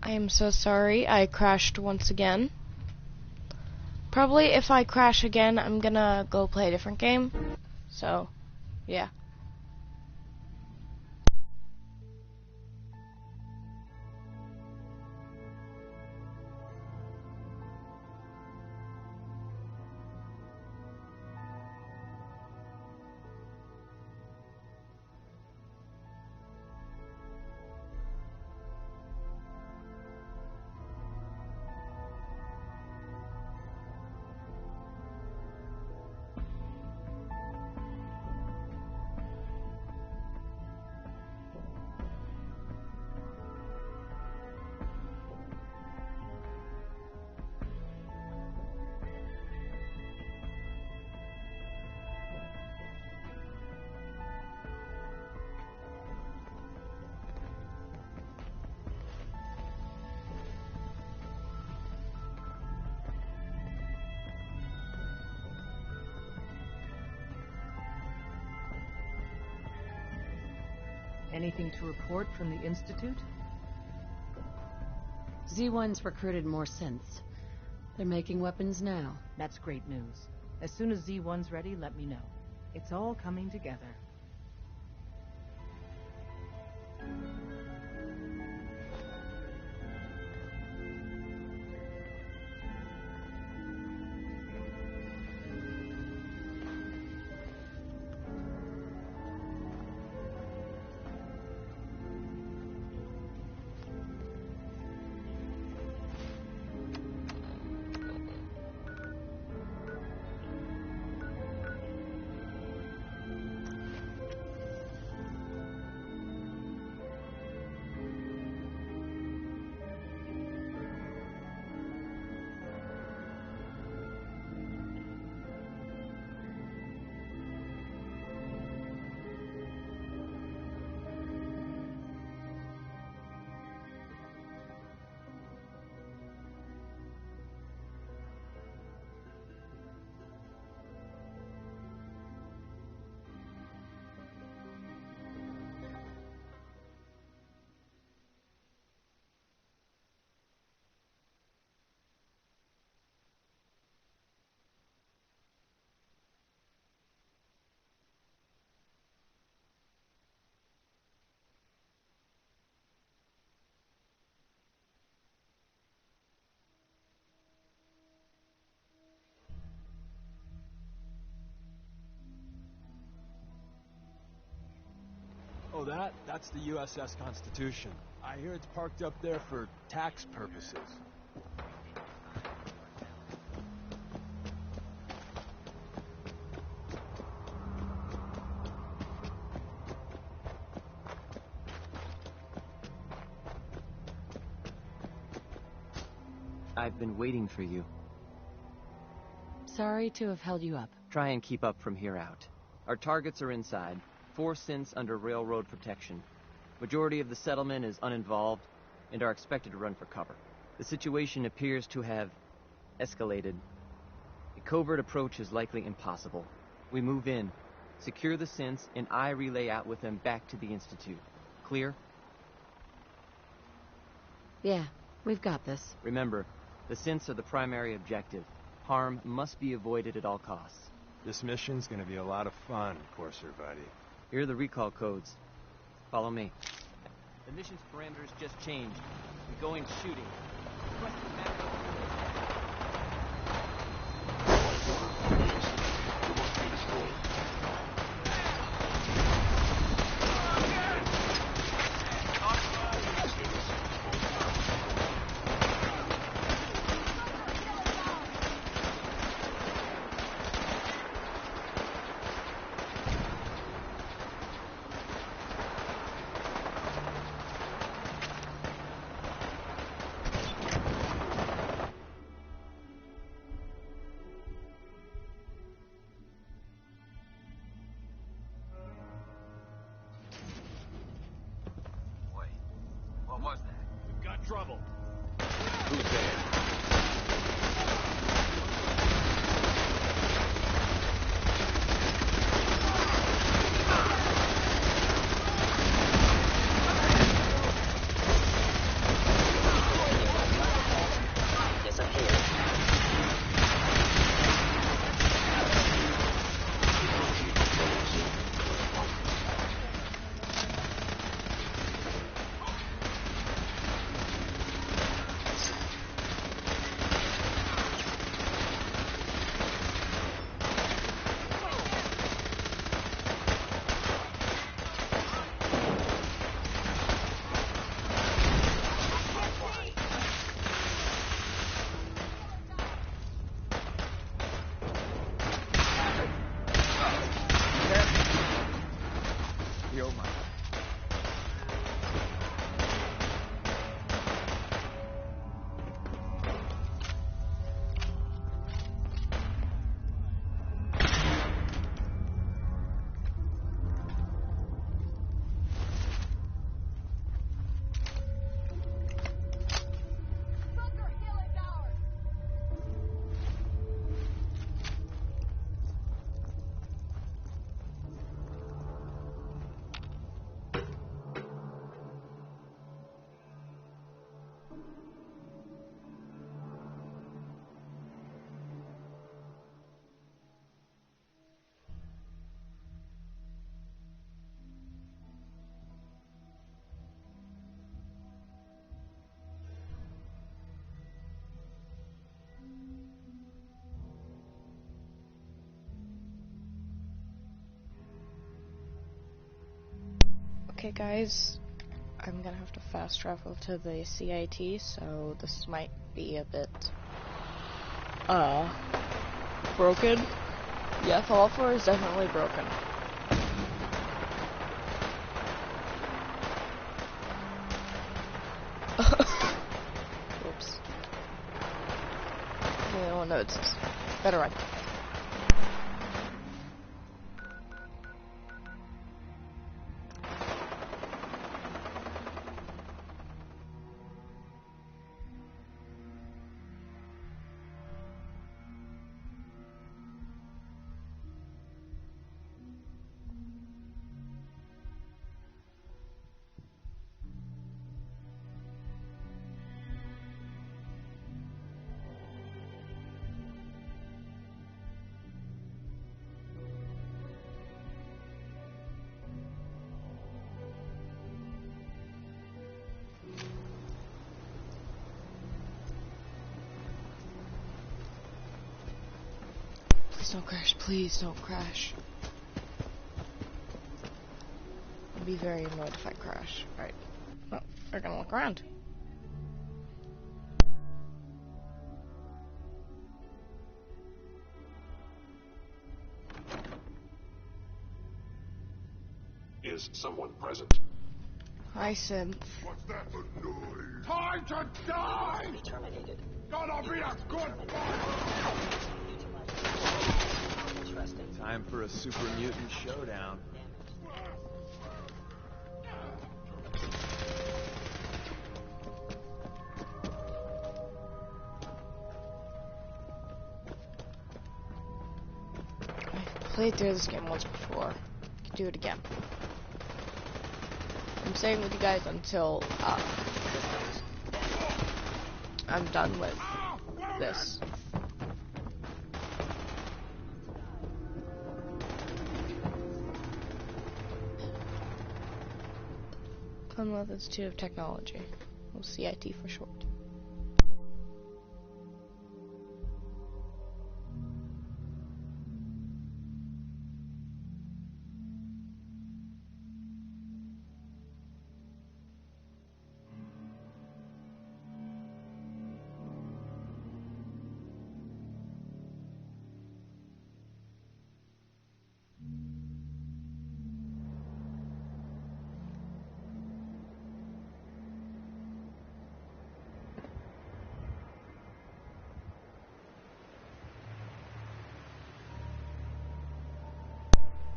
I am so sorry. I crashed once again. Probably if I crash again, I'm gonna go play a different game. So, yeah. Anything to report from the Institute? Z1's recruited more synths. They're making weapons now. That's great news. As soon as Z1's ready, let me know. It's all coming together. Oh, that's the USS Constitution. I hear it's parked up there for tax purposes. I've been waiting for you. Sorry to have held you up. Try and keep up from here out. Our targets are inside. 4 synths under railroad protection. Majority of the settlement is uninvolved and are expected to run for cover. The situation appears to have escalated. A covert approach is likely impossible. We move in, secure the synths, and I relay out with them back to the Institute. Clear? Yeah, we've got this. Remember, the synths are the primary objective. Harm must be avoided at all costs. This mission's gonna be a lot of fun, Courser buddy. Here are the recall codes. Follow me. The mission's parameters just changed. We're going shooting. Request the map. What was that? We've got trouble. Who's there? Okay, guys, I'm gonna have to fast travel to the CIT, so this might be a bit, broken. Yeah, Fallout 4 is definitely broken. Oops. No one notices. Better run. Please don't crash. Please don't crash. I'd be very annoyed if I crash. Alright. Well, we're gonna look around. Is someone present? Hi, Synth. What's that for noise? Time to die! Terminated. Gonna be a good fight! Time for a super mutant showdown. I've played through this game once before. Can do it again. I'm staying with you guys until I'm done with this. Commonwealth Institute of Technology, or CIT for short.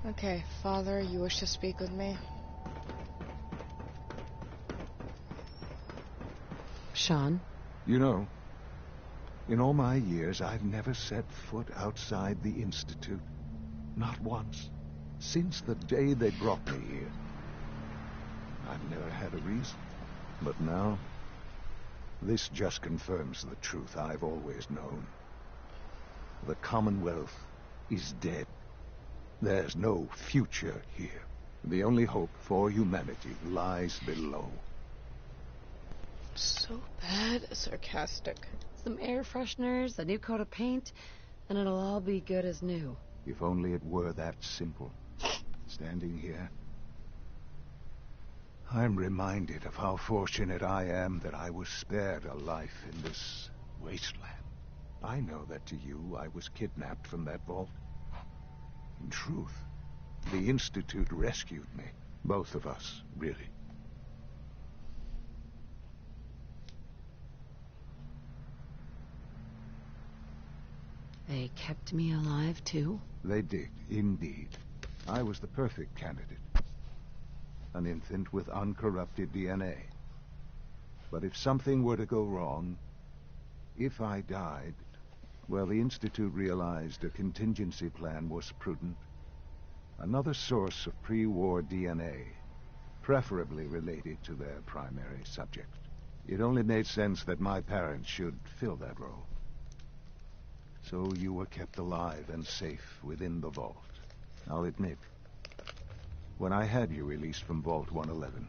Okay, Father, you wish to speak with me? Sean? You know, in all my years, I've never set foot outside the Institute. Not once. Since the day they brought me here. I've never had a reason. But now, this just confirms the truth I've always known. The Commonwealth is dead. There's no future here. The only hope for humanity lies below. So bad, sarcastic. Some air fresheners, a new coat of paint, and it'll all be good as new. If only it were that simple. Standing here, I'm reminded of how fortunate I am that I was spared a life in this wasteland. I know that to you, I was kidnapped from that vault. In truth, the Institute rescued me. Both of us, really. They kept me alive, too? They did, indeed. I was the perfect candidate. An infant with uncorrupted DNA. But if something were to go wrong, if I died, well, the Institute realized a contingency plan was prudent. Another source of pre-war DNA, preferably related to their primary subject. It only made sense that my parents should fill that role. So you were kept alive and safe within the vault. I'll admit, when I had you released from Vault 111,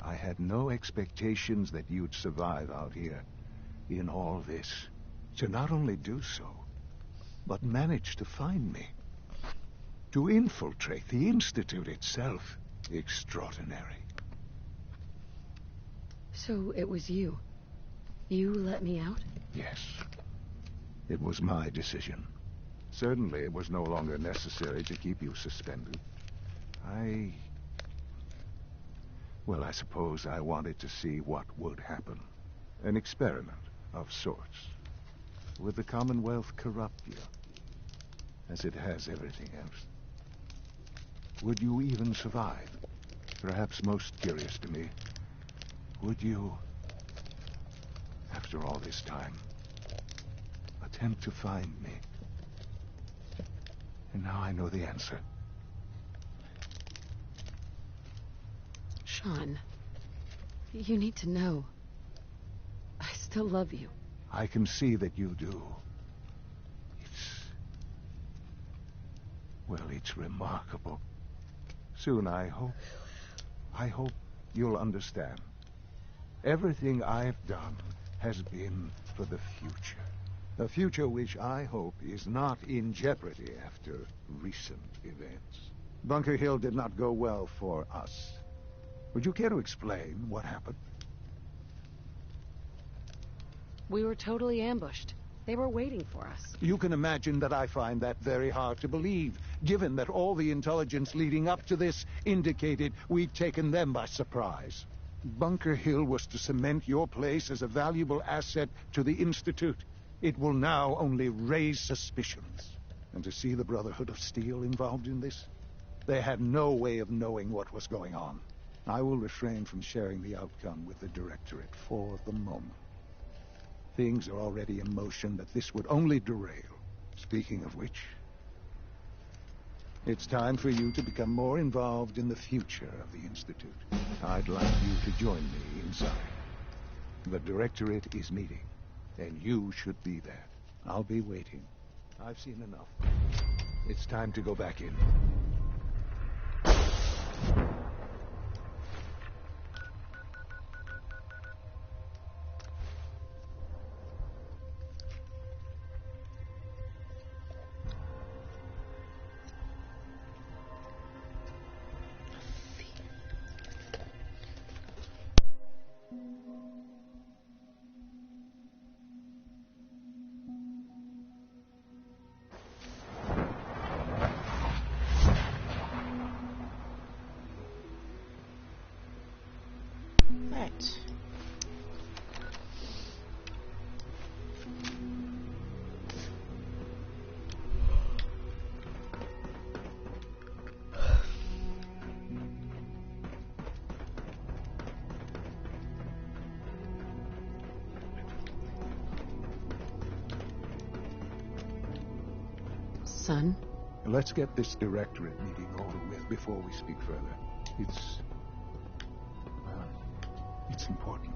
I had no expectations that you'd survive out here in all this. To not only do so, but manage to find me. To infiltrate the Institute itself. extraordinary. So it was you. You let me out? Yes. It was my decision. Certainly it was no longer necessary to keep you suspended. Well, I suppose I wanted to see what would happen. An experiment of sorts. Would the Commonwealth corrupt you, as it has everything else? Would you even survive? Perhaps most curious to me, would you, after all this time, attempt to find me? And now I know the answer. Sean, you need to know. I still love you. I can see that you do. It's remarkable. Soon, I hope you'll understand. Everything I've done has been for the future. A future which I hope is not in jeopardy after recent events. Bunker Hill did not go well for us. Would you care to explain what happened? We were totally ambushed. They were waiting for us. You can imagine that I find that very hard to believe, given that all the intelligence leading up to this indicated we'd taken them by surprise. Bunker Hill was to cement your place as a valuable asset to the Institute. It will now only raise suspicions. And to see the Brotherhood of Steel involved in this? They had no way of knowing what was going on. I will refrain from sharing the outcome with the Directorate for the moment. Things are already in motion that this would only derail. Speaking of which, it's time for you to become more involved in the future of the Institute. I'd like you to join me inside. The Directorate is meeting, and you should be there. I'll be waiting. I've seen enough. It's time to go back in. Right. Son? Let's get this Directorate meeting over with before we speak further. It's important.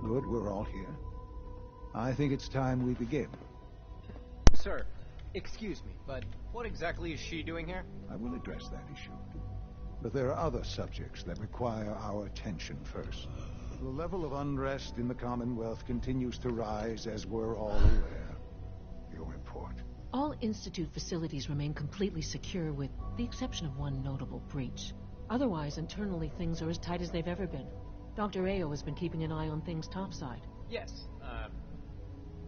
Good, we're all here. I think it's time we begin. Sir, excuse me, but what exactly is she doing here? I will address that issue. But there are other subjects that require our attention first. The level of unrest in the Commonwealth continues to rise, as we're all aware. Your report. All Institute facilities remain completely secure, with the exception of one notable breach. Otherwise, internally, things are as tight as they've ever been. Dr. Ayo has been keeping an eye on things topside. Yes,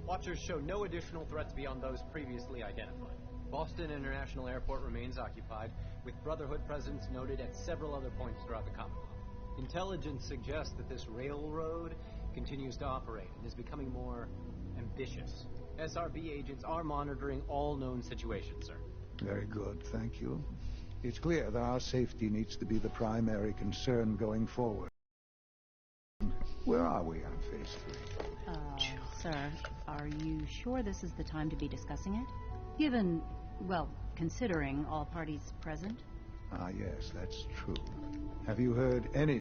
Watchers show no additional threats beyond those previously identified. Boston International Airport remains occupied, with Brotherhood presence noted at several other points throughout the Commonwealth. Intelligence suggests that this railroad continues to operate and is becoming more ambitious. SRB agents are monitoring all known situations, sir. Very good, thank you. It's clear that our safety needs to be the primary concern going forward. Where are we on Phase 3? Sir, are you sure this is the time to be discussing it? Given, well, considering all parties present? Ah, yes, that's true. Have you heard any